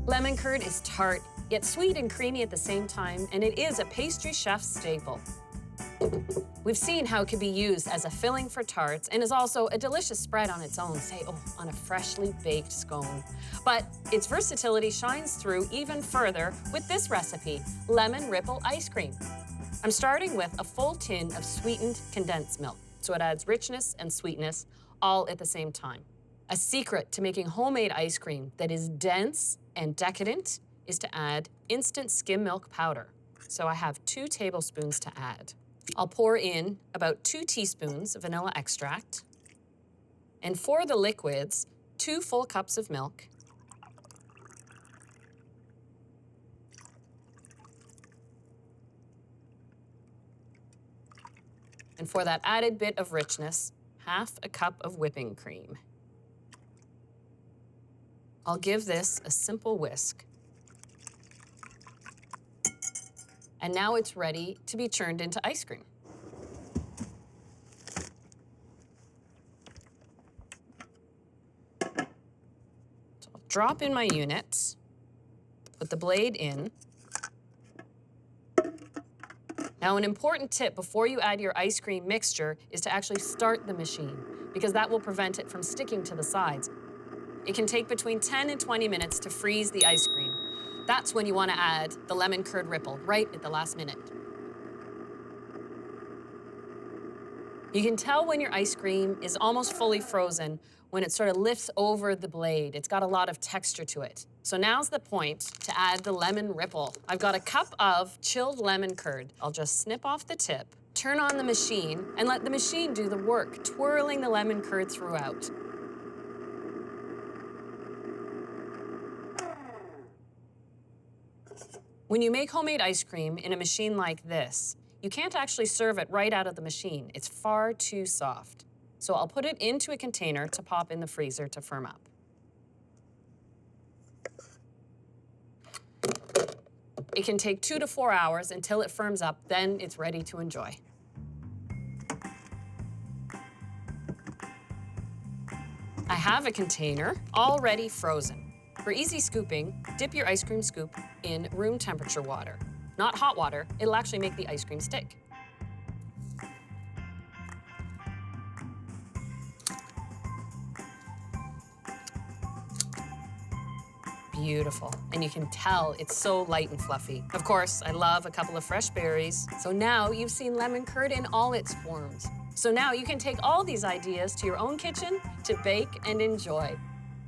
Lemon curd is tart, yet sweet and creamy at the same time, and it is a pastry chef's staple. We've seen how it can be used as a filling for tarts and is also a delicious spread on its own, say, on a freshly baked scone. But its versatility shines through even further with this recipe, lemon ripple ice cream. I'm starting with a full tin of sweetened condensed milk, so it adds richness and sweetness all at the same time. A secret to making homemade ice cream that is dense and decadent is to add instant skim milk powder. So I have 2 tablespoons to add. I'll pour in about 2 teaspoons of vanilla extract. And for the liquids, 2 full cups of milk. And for that added bit of richness, half a cup of whipping cream. I'll give this a simple whisk. And now it's ready to be churned into ice cream. So I'll drop in my unit, put the blade in. Now, an important tip before you add your ice cream mixture is to actually start the machine, because that will prevent it from sticking to the sides. It can take between 10 and 20 minutes to freeze the ice cream. That's when you want to add the lemon curd ripple, right at the last minute. You can tell when your ice cream is almost fully frozen when it sort of lifts over the blade. It's got a lot of texture to it. So now's the point to add the lemon ripple. I've got a cup of chilled lemon curd. I'll just snip off the tip, turn on the machine, and let the machine do the work, twirling the lemon curd throughout. When you make homemade ice cream in a machine like this, you can't actually serve it right out of the machine. It's far too soft. So I'll put it into a container to pop in the freezer to firm up. It can take 2 to 4 hours until it firms up, then it's ready to enjoy. I have a container already frozen. For easy scooping, dip your ice cream scoop in room temperature water. Not hot water, it'll actually make the ice cream stick. Beautiful, and you can tell it's so light and fluffy. Of course, I love a couple of fresh berries. So now you've seen lemon curd in all its forms. So now you can take all these ideas to your own kitchen to bake and enjoy.